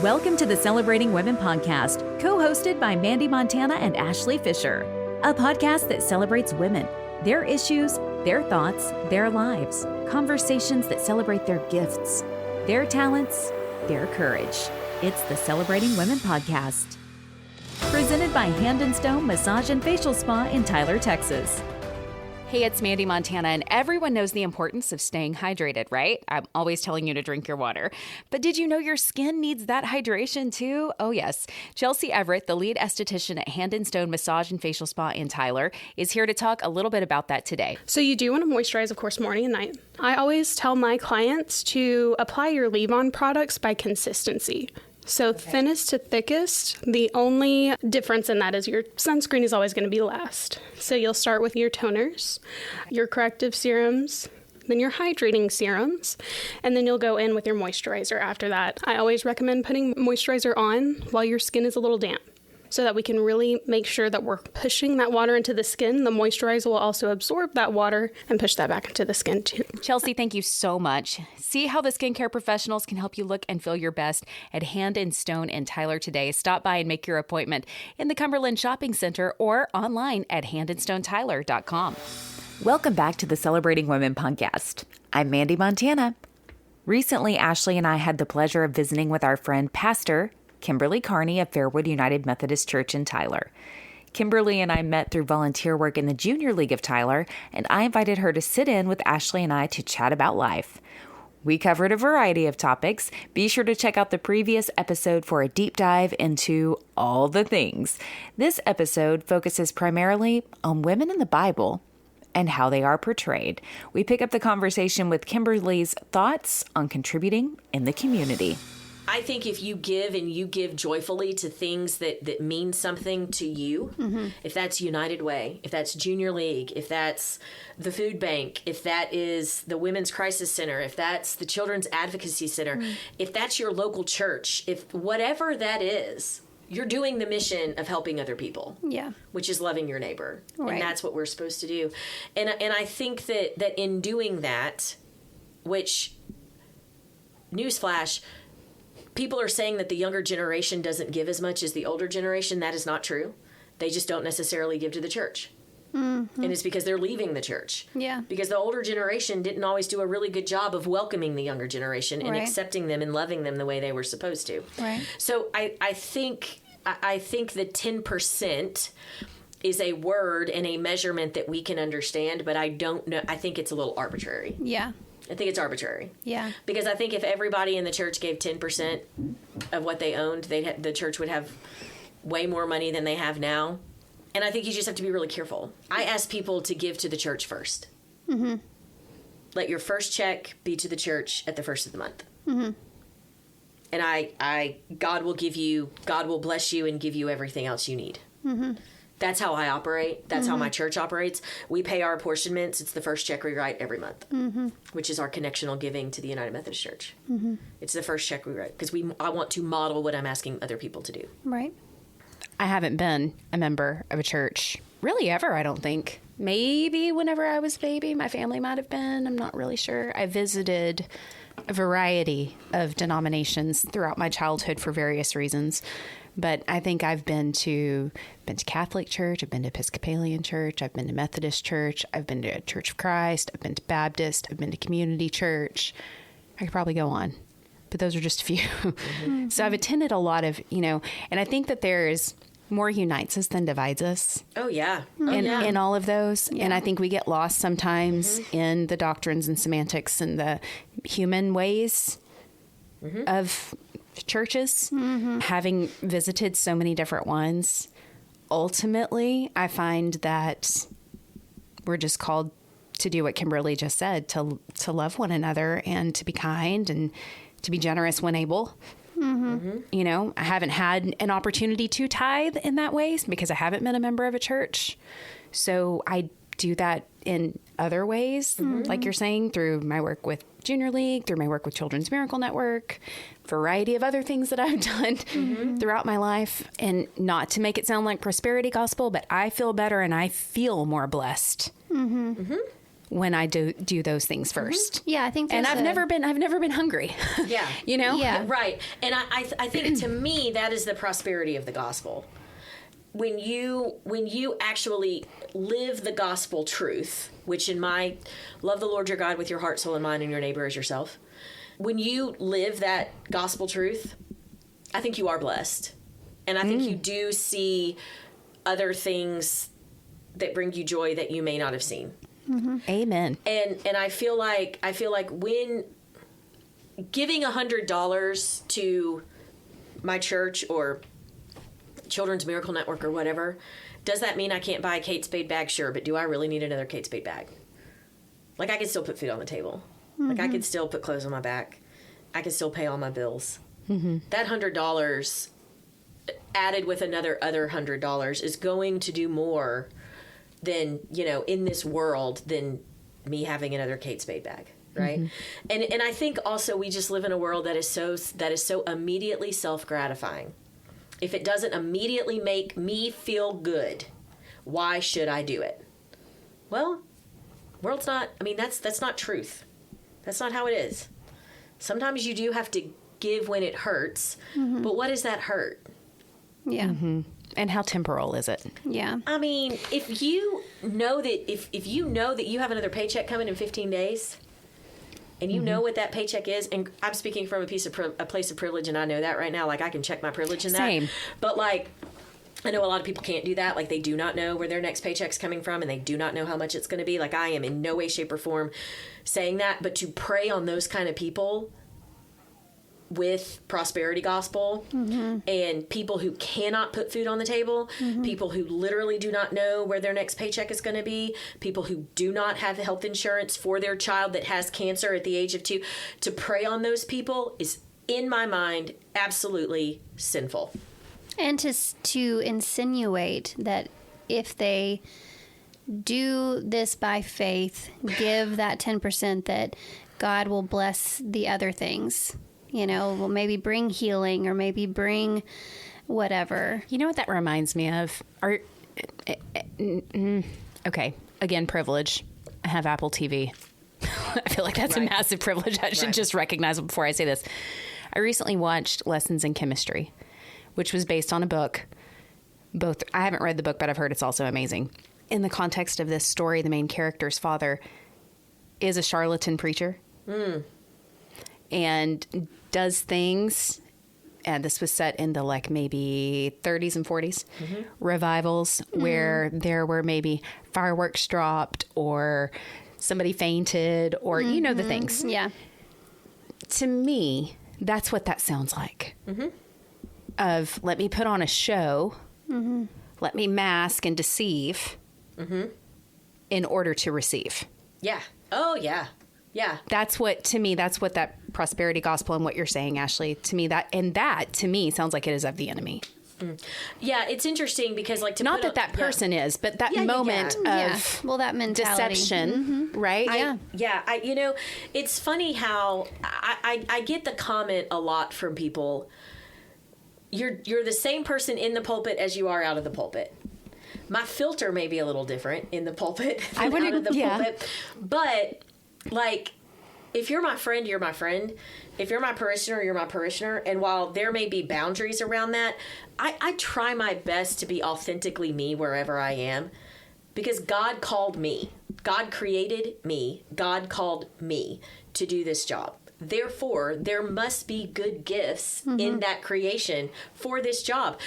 Welcome to the Celebrating Women podcast, co-hosted by Mandee Montana and Ashley Fisher, a podcast that celebrates women, their issues, their thoughts, their lives, conversations that celebrate their gifts, their talents, their courage. It's the Celebrating Women podcast. Presented by Hand & Stone Massage and Facial Spa in Tyler, Texas. Hey, it's Mandee Montana, and everyone knows the importance of staying hydrated, right? I'm always telling you to drink your water. But did you know your skin needs that hydration too? Oh, yes. Chelsea Everett, the lead esthetician at Hand & Stone Massage and Facial Spa in Tyler, is here to talk a little bit about that today. So you do want to moisturize, of course, morning and night. I always tell my clients to apply your leave-on products by consistency. So thinnest to thickest, the only difference in that is your sunscreen is always going to be last. So you'll start with your toners, your corrective serums, then your hydrating serums, and then you'll go in with your moisturizer after that. I always recommend putting moisturizer on while your skin is a little damp, so that we can really make sure that we're pushing that water into the skin. The moisturizer will also absorb that water and push that back into the skin too. Chelsea, thank you so much. See how the skincare professionals can help you look and feel your best at Hand & Stone in Tyler today. Stop by and make your appointment in the Cumberland Shopping Center or online at handandstonetyler.com. Welcome back to the Celebrating Women podcast. I'm Mandee Montana. Recently, Ashley and I had the pleasure of visiting with our friend, Pastor Kimberly Carney of Fairwood United Methodist Church in Tyler. Kimberly and I met through volunteer work in the Junior League of Tyler, and I invited her to sit in with Ashley and I to chat about life. We covered a variety of topics. Be sure to check out the previous episode for a deep dive into all the things. This episode focuses primarily on women in the Bible and how they are portrayed. We pick up the conversation with Kimberly's thoughts on contributing in the community. I think if you give and you give joyfully to things that mean something to you, if that's United Way, if that's Junior League, if that's the food bank, if that is the Women's Crisis Center, if that's the Children's Advocacy Center, if that's your local church, if whatever that is, you're doing the mission of helping other people. Yeah. Which is loving your neighbor. Right. And that's what we're supposed to do. And I think that in doing that, which, newsflash, people are saying that the younger generation doesn't give as much as the older generation. That is not true. They just don't necessarily give to the church. Mm-hmm. And it's because they're leaving the church. Yeah. Because the older generation didn't always do a really good job of welcoming the younger generation and accepting them and loving them the way they were supposed to. Right. So I think that 10% is a word and a measurement that we can understand, but I don't know. I think it's a little arbitrary. Yeah. I think it's arbitrary. Yeah. Because I think if everybody in the church gave 10% of what they owned, the church would have way more money than they have now. And I think you just have to be really careful. I ask people to give to the church first. Mm-hmm. Let your first check be to the church at the first of the month. Mm-hmm. And God will bless you and give you everything else you need. Mm-hmm. That's how I operate. That's how my church operates. We pay our apportionments. It's the first check we write every month, which is our connectional giving to the United Methodist Church. Mm-hmm. It's the first check we write because I want to model what I'm asking other people to do. Right. I haven't been a member of a church really ever, I don't think. Maybe whenever I was a baby, my family might have been. I'm not really sure. I visited a variety of denominations throughout my childhood for various reasons. But I think I've been to Catholic church, I've been to Episcopalian church, I've been to Methodist church, I've been to Church of Christ, I've been to Baptist, I've been to community church. I could probably go on, but those are just a few. Mm-hmm. So I've attended a lot of, and I think that there's more unites us than divides us. Oh, yeah. In all of those. Yeah. And I think we get lost sometimes in the doctrines and semantics and the human ways of churches. Mm-hmm. Having visited so many different ones, ultimately, I find that we're just called to do what Kimberly just said, to love one another and to be kind and to be generous when able. Mm-hmm. I haven't had an opportunity to tithe in that way because I haven't been a member of a church. So I do that in other ways, like you're saying, through my work with Junior League, through my work with Children's Miracle Network, variety of other things that I've done throughout my life. And not to make it sound like prosperity gospel, but I feel better and I feel more blessed when I do those things first. Yeah, I think and I've never been hungry. Yeah. You know? Yeah. Right. And I think to me that is the prosperity of the gospel. When you actually live the gospel truth, which in my love the Lord your God with your heart, soul, and mind, and your neighbor as yourself. When you live that gospel truth, I think you are blessed. And I think you do see other things that bring you joy that you may not have seen. Mm-hmm. Amen. And I feel like when giving $100 to my church or Children's Miracle Network or whatever, does that mean I can't buy a Kate Spade bag? Sure, but do I really need another Kate Spade bag? Like, I can still put food on the table. Mm-hmm. Like, I can still put clothes on my back. I can still pay all my bills. Mm-hmm. That $100 added with other $100 is going to do more than, in this world than me having another Kate Spade bag. Right. Mm-hmm. And I think also we just live in a world that is so immediately self-gratifying. If it doesn't immediately make me feel good, why should I do it? Well, world's not, that's not truth. That's not how it is. Sometimes you do have to give when it hurts, but what does that hurt? Yeah. Mm-hmm. And how temporal is it? Yeah. If you know that if you know that you have another paycheck coming in 15 days, and you know what that paycheck is, and I'm speaking from a place of privilege, and I know that right now. Like, I can check my privilege in that. Same. But, like, I know a lot of people can't do that. Like, they do not know where their next paycheck's coming from, and they do not know how much it's going to be. Like, I am in no way, shape, or form saying that. But to prey on those kind of people with prosperity gospel and people who cannot put food on the table, people who literally do not know where their next paycheck is going to be, people who do not have health insurance for their child that has cancer at the age of 2, to prey on those people is, in my mind, absolutely sinful. And to insinuate that if they do this by faith, give that 10%, that God will bless the other things. Will maybe bring healing or maybe bring whatever. You know what that reminds me of? Okay, again, privilege. I have Apple TV. I feel like that's a massive privilege. I should just recognize it before I say this. I recently watched Lessons in Chemistry, which was based on a book. I haven't read the book, but I've heard it's also amazing. In the context of this story, the main character's father is a charlatan preacher. And does things, and this was set in the maybe 30s and 40s, revivals where there were maybe fireworks dropped or somebody fainted or, the things. Yeah. To me, that's what that sounds like. Of, let me put on a show, let me mask and deceive in order to receive. Yeah. Oh, yeah. Yeah. That's what that prosperity gospel and what you're saying, Ashley, to me, that to me sounds like it is of the enemy. Yeah, it's interesting because not that person is, but that moment of that mentality. Deception, right? It's funny how I get the comment a lot from people. You're the same person in the pulpit as you are out of the pulpit. My filter may be a little different in the pulpit than out of the pulpit, but if you're my friend, you're my friend. If you're my parishioner, you're my parishioner. And while there may be boundaries around that, I try my best to be authentically me wherever I am, because God called me. God created me. God called me to do this job. Therefore, there must be good gifts in that creation for this job.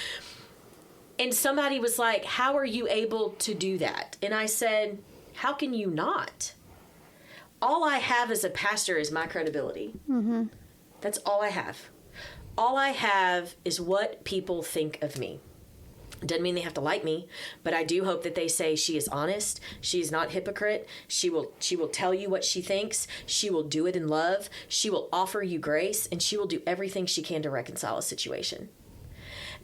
And somebody was like, how are you able to do that? And I said, how can you not? All I have as a pastor is my credibility. That's all I have. All I have is what people think of me. Doesn't mean they have to like me, but I do hope that they say she is honest. She is not hypocrite. She will tell you what she thinks. She will do it in love. She will offer you grace, and she will do everything she can to reconcile a situation.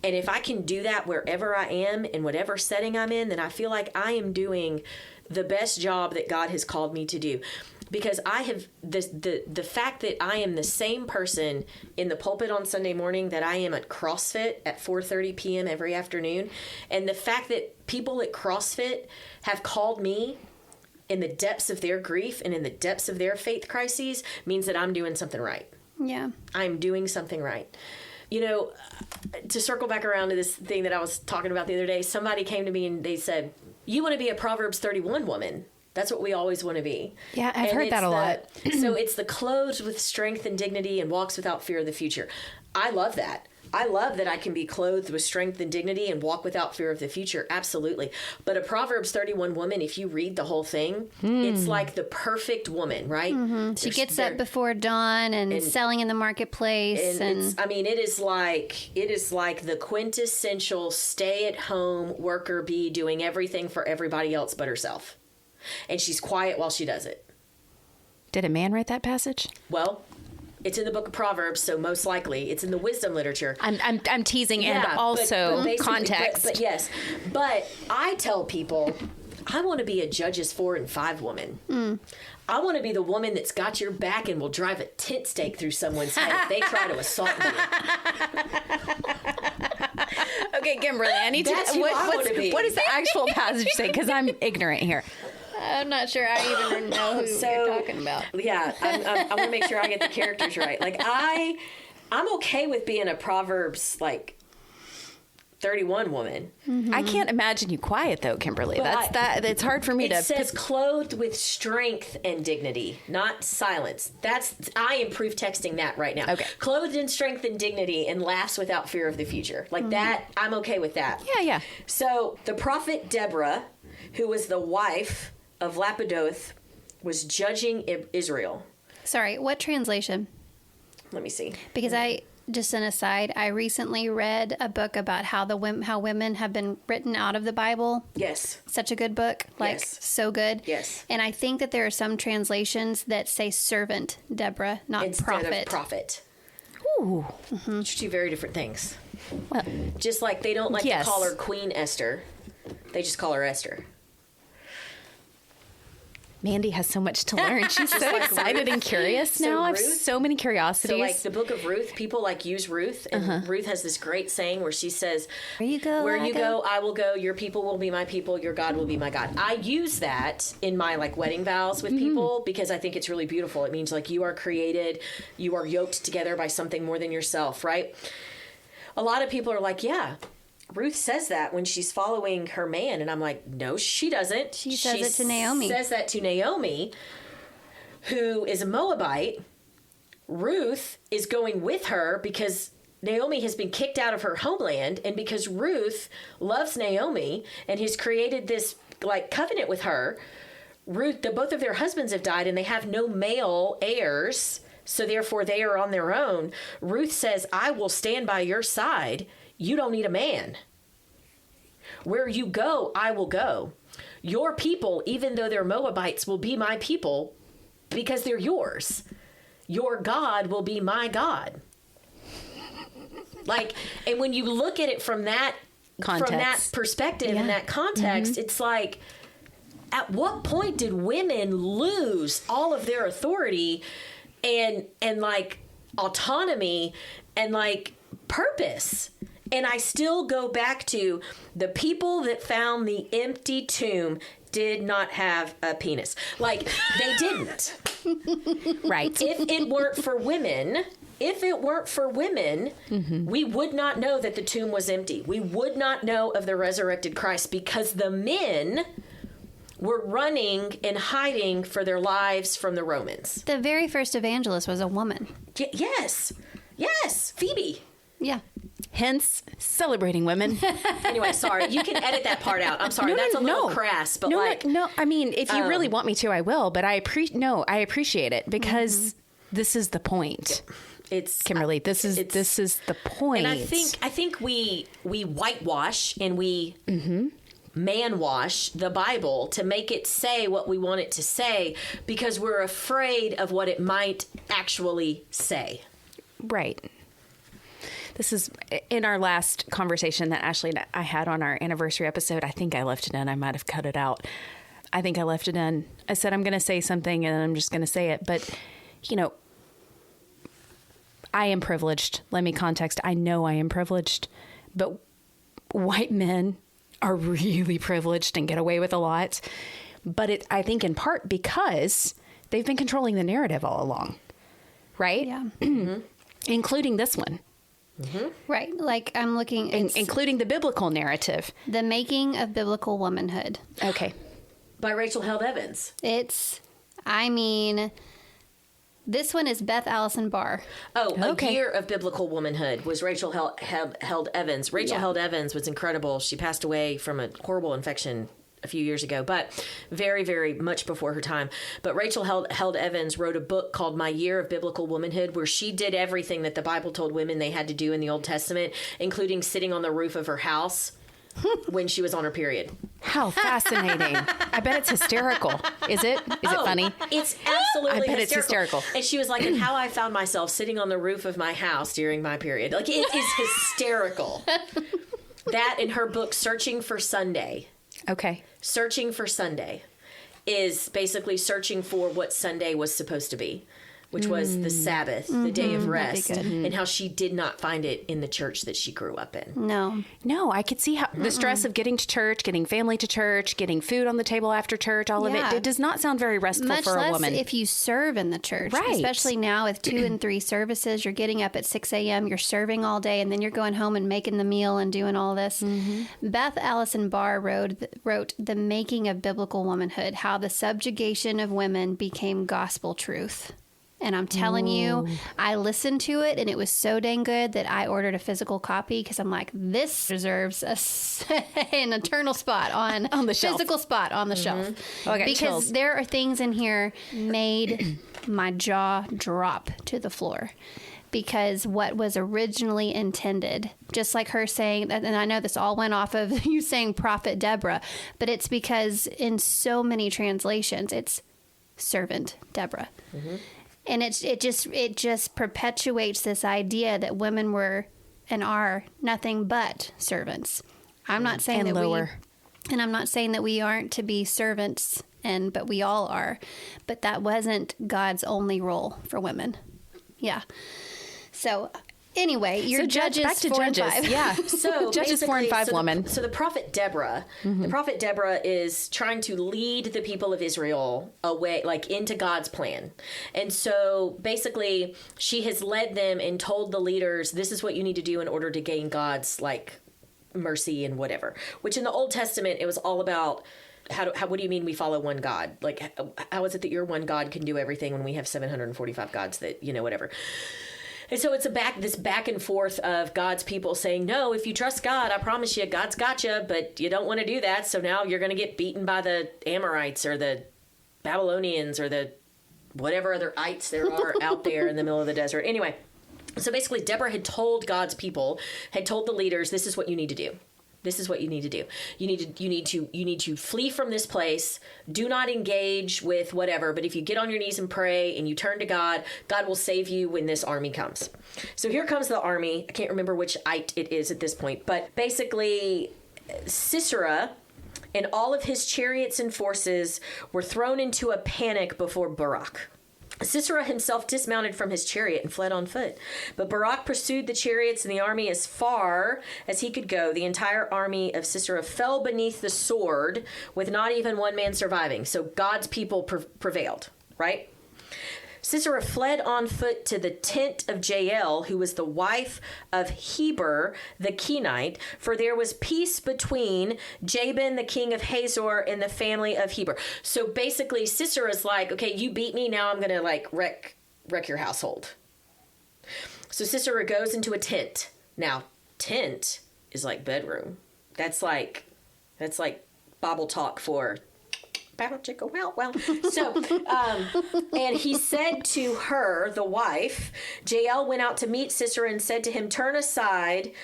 And if I can do that wherever I am, in whatever setting I'm in, then I feel like I am doing the best job that God has called me to do. Because I have the fact that I am the same person in the pulpit on Sunday morning that I am at CrossFit at 4:30 p.m. every afternoon, and the fact that people at CrossFit have called me in the depths of their grief and in the depths of their faith crises means that I'm doing something right. Yeah. I'm doing something right. You know, to circle back around to this thing that I was talking about the other day, somebody came to me and they said, you want to be a Proverbs 31 woman. That's what we always want to be. Yeah, I've heard that a lot. So it's the clothed with strength and dignity and walks without fear of the future. I love that. I love that I can be clothed with strength and dignity and walk without fear of the future. Absolutely. But a Proverbs 31 woman, if you read the whole thing, it's like the perfect woman, right? Mm-hmm. She gets up before dawn and selling in the marketplace. And it is like the quintessential stay-at-home worker bee doing everything for everybody else but herself. And she's quiet while she does it. Did a man write that passage? Well, it's in the book of Proverbs, so most likely it's in the wisdom literature. I'm teasing, and also but context. But yes, but I tell people, I want to be a Judges 4 and 5 woman. I want to be the woman that's got your back and will drive a tent stake through someone's head if they try to assault you. Okay, Kimberly, I need That's to. who I want to be. What does the actual passage say? Because I'm ignorant here. I'm not sure I even know who you're talking about. Yeah, I want to make sure I get the characters right. Like I'm okay with being a Proverbs 31 woman. Mm-hmm. I can't imagine you quiet though, Kimberly. It's hard for me to. It says clothed with strength and dignity, not silence. I am proof texting that right now. Okay. Clothed in strength and dignity and laughs without fear of the future. That, I'm okay with that. Yeah. So the prophet Deborah, who was the wife of Lapidoth, was judging Israel. Sorry, what translation? Let me see. Because just an aside, I recently read a book about how women have been written out of the Bible. Yes. Such a good book. Yes. So good. Yes. And I think that there are some translations that say servant Deborah, not Instead prophet. of prophet. Ooh. Mm-hmm. Two very different things. Well, just like they don't like to call her Queen Esther. They just call her Esther. Mandee has so much to learn. She's so excited and curious now. I have so many curiosities. So like the book of Ruth, people use Ruth. And Ruth has this great saying where she says, where you go, I will go. Your people will be my people. Your God will be my God. I use that in my wedding vows with people because I think it's really beautiful. It means you are created, you are yoked together by something more than yourself, right? A lot of people are like, yeah, Ruth says that when she's following her man. And I'm like, no, she doesn't. She says it to Naomi. Says that to Naomi, who is a Moabite. Ruth is going with her because Naomi has been kicked out of her homeland. And because Ruth loves Naomi and has created this covenant with her, both of their husbands have died and they have no male heirs. So therefore they are on their own. Ruth says, I will stand by your side. You don't need a man. Where you go, I will go. Your people, even though they're Moabites, will be my people because they're yours. Your God will be my God. And when you look at it from that context, from that perspective and that context, it's at what point did women lose all of their authority and autonomy and purpose? And I still go back to the people that found the empty tomb did not have a penis. They didn't. Right. If it weren't for women, we would not know that the tomb was empty. We would not know of the resurrected Christ because the men were running and hiding for their lives from the Romans. The very first evangelist was a woman. Yes. Phoebe. Yeah. Hence, celebrating women. Anyway, sorry. You can edit that part out. I'm sorry. That's a little crass, but No, I mean, if you really want me to, I will. But I appreciate it because this is the point. It's Kimberly. This is the point. And I think we whitewash and we man wash the Bible to make it say what we want it to say because we're afraid of what it might actually say. Right. This is in our last conversation that Ashley and I had on our anniversary episode. I think I left it in. I might have cut it out. I think I left it in. I said, I'm going to say something and I'm just going to say it. But, I am privileged. Let me context. I know I am privileged. But white men are really privileged and get away with a lot. but I think in part because they've been controlling the narrative all along, right? Yeah. Including this one. Right. Like I'm looking... including the biblical narrative. The Making of Biblical Womanhood. Okay. By Rachel Held Evans. This one is Beth Allison Barr. Oh, A Year of Biblical Womanhood was Rachel Held Evans. Rachel Held Evans was incredible. She passed away from a horrible infection a few years ago, but very, very much before her time. But Rachel Held Evans wrote a book called My Year of Biblical Womanhood, where she did everything that the Bible told women they had to do in the Old Testament, including sitting on the roof of her house when she was on her period. How fascinating. I bet it's hysterical. Is it? Is it funny? It's absolutely I bet it's hysterical. And she was like, and how I found myself sitting on the roof of my house during my period. Like, it is hysterical. That in her book, Searching for Sunday. Okay. Searching for Sunday is basically searching for what Sunday was supposed to be, which was the Sabbath, the day of rest, and how she did not find it in the church that she grew up in. No, I could see how the stress of getting to church, getting family to church, getting food on the table after church, all of it does not sound very restful Much for a less woman. if you serve in the church, right? Especially now with 2 and 3 services, you're getting up at 6 a.m., you're serving all day, and then you're going home and making the meal and doing all this. Beth Allison Barr wrote The Making of Biblical Womanhood, How the Subjugation of Women Became Gospel Truth. And I'm telling you, I listened to it, and it was so dang good that I ordered a physical copy because I'm like, this deserves an eternal spot on the shelf. Physical spot on the shelf. Oh, I got because chills. there are things in here made my jaw drop to the floor. Because what was originally intended, just like her saying, and I know this all went off of you saying Prophet Deborah, but it's because in so many translations, it's Servant Deborah. And it just perpetuates this idea that women were and are nothing but servants. I'm not saying and I'm not saying that we aren't to be servants, but we all are. But that wasn't God's only role for women. Yeah. So anyway, your Judges back to 4 and Judges. 5. Yeah. So Judges 4 and 5 woman. So the prophet Deborah, the prophet Deborah is trying to lead the people of Israel away, like into God's plan. And so basically she has led them and told the leaders, this is what you need to do in order to gain God's like mercy and whatever, which in the Old Testament, it was all about what do you mean we follow one God? Like, how is it that your one God can do everything when we have 745 gods that, whatever. And so it's this back and forth of God's people saying, no, if you trust God, I promise you, God's got you, but you don't want to do that. So now you're going to get beaten by the Amorites or the Babylonians or the whatever other ites there are out there in the middle of the desert. Anyway, so basically Deborah had told God's people, had told the leaders, this is what you need to do. This is what you need to do. You need to flee from this place. Do not engage with whatever. But if you get on your knees and pray and you turn to God, God will save you when this army comes. So here comes the army. I can't remember which ite it is at this point. But basically, Sisera and all of his chariots and forces were thrown into a panic before Barak. Sisera himself dismounted from his chariot and fled on foot. But Barak pursued the chariots and the army as far as he could go. The entire army of Sisera fell beneath the sword with not even one man surviving. So God's people prevailed, right? Sisera fled on foot to the tent of Jael, who was the wife of Heber the Kenite, for there was peace between Jabin, the king of Hazor, and the family of Heber. So basically, Sisera's like, okay, you beat me, now I'm going to like wreck your household. So Sisera goes into a tent. Now, tent is like bedroom. That's like Bible talk for well. So, and he said to her, the wife, Jael went out to meet Sisera and said to him, turn aside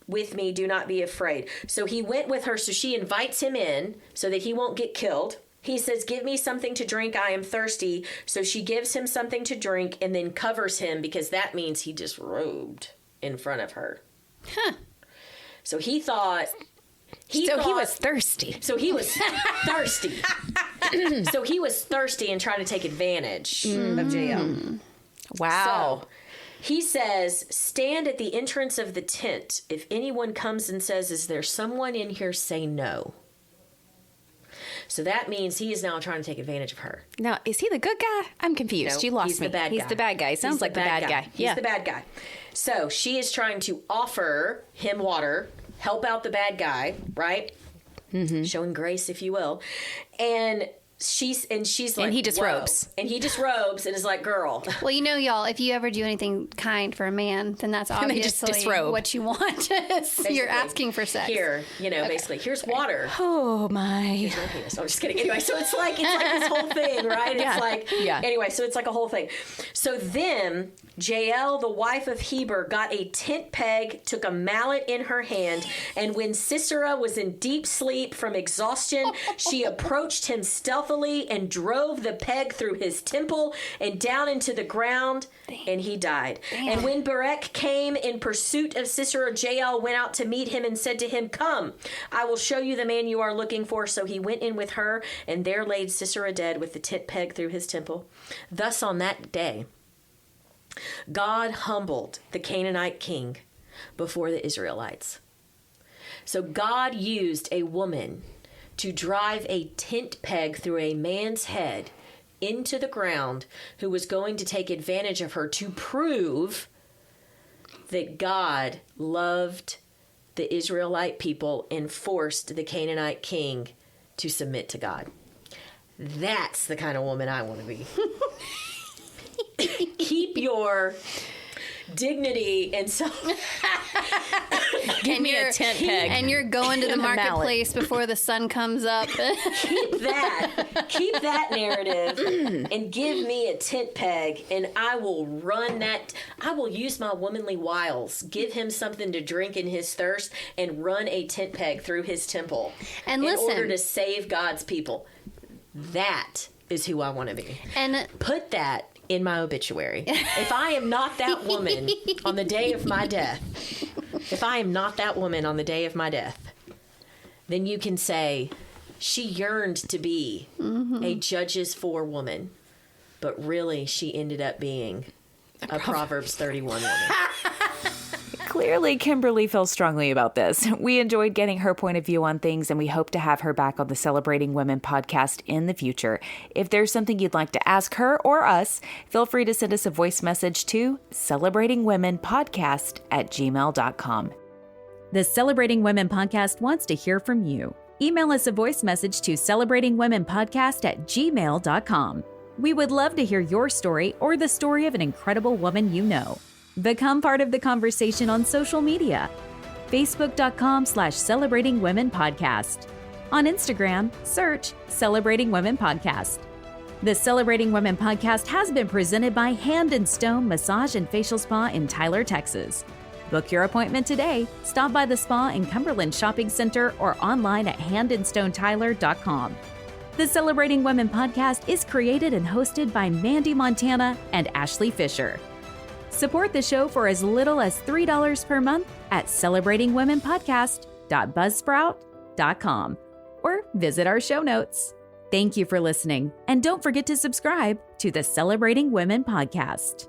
with me, do not be afraid. So he went with her, so she invites him in so that he won't get killed. He says, give me something to drink, I am thirsty. So she gives him something to drink and then covers him because that means he disrobed in front of her. So he thought... He was thirsty. So he was thirsty. So he was thirsty and trying to take advantage of Jael. Wow. So he says, stand at the entrance of the tent. If anyone comes and says, is there someone in here, say no. So that means he is now trying to take advantage of her. Now, is he the good guy? I'm confused. No, You lost he's me. the bad He's guy. the bad guy. Sounds like the bad guy. He's the bad guy. So she is trying to offer him water, help out the bad guy, right? Mm-hmm. Showing grace, if you will. And she's like, and he disrobes. And he disrobes and is like, girl. Well, y'all, if you ever do anything kind for a man, then that's they just obviously disrobe. what you want. You're asking for sex. Here, basically, here's water. Oh, my. Here's my penis. I'm just kidding. Anyway, so it's like this whole thing, right? Yeah. It's like, anyway, so it's like a whole thing. So then Jael, the wife of Heber, got a tent peg, took a mallet in her hand, and when Sisera was in deep sleep from exhaustion, she approached him stealthily and drove the peg through his temple and down into the ground, and he died. And when Barak came in pursuit of Sisera, Jael went out to meet him and said to him, "Come, I will show you the man you are looking for." So he went in with her, and there laid Sisera dead with the tent peg through his temple. Thus on that day, God humbled the Canaanite king before the Israelites. So God used a woman to drive a tent peg through a man's head into the ground who was going to take advantage of her to prove that God loved the Israelite people and forced the Canaanite king to submit to God. That's the kind of woman I want to be. Keep your dignity and self. Give me a tent peg. And you're going to the marketplace before the sun comes up. Keep that narrative and give me a tent peg, and I will run that. I will use my womanly wiles, give him something to drink in his thirst, and run a tent peg through his temple And in listen, order to save God's people. That is who I want to be. And put that in my obituary. If I am not that woman on the day of my death, then you can say she yearned to be a Judges 4 woman, but really she ended up being a Proverbs 31 woman. Clearly, Kimberly feels strongly about this. We enjoyed getting her point of view on things, and we hope to have her back on the Celebrating Women podcast in the future. If there's something you'd like to ask her or us, feel free to send us a voice message to celebratingwomenpodcast@gmail.com. The Celebrating Women podcast wants to hear from you. Email us a voice message to celebratingwomenpodcast@gmail.com. We would love to hear your story or the story of an incredible woman you know. Become part of the conversation on social media. Facebook.com/Celebrating Women Podcast. On Instagram, search Celebrating Women Podcast. The Celebrating Women Podcast has been presented by Hand and Stone Massage and Facial Spa in Tyler, Texas. Book your appointment today. Stop by the spa in Cumberland Shopping Center or online at handandstonetyler.com. The Celebrating Women Podcast is created and hosted by Mandee Montana and Ashley Fisher. Support the show for as little as $3 per month at celebratingwomenpodcast.buzzsprout.com or visit our show notes. Thank you for listening, and don't forget to subscribe to the Celebrating Women Podcast.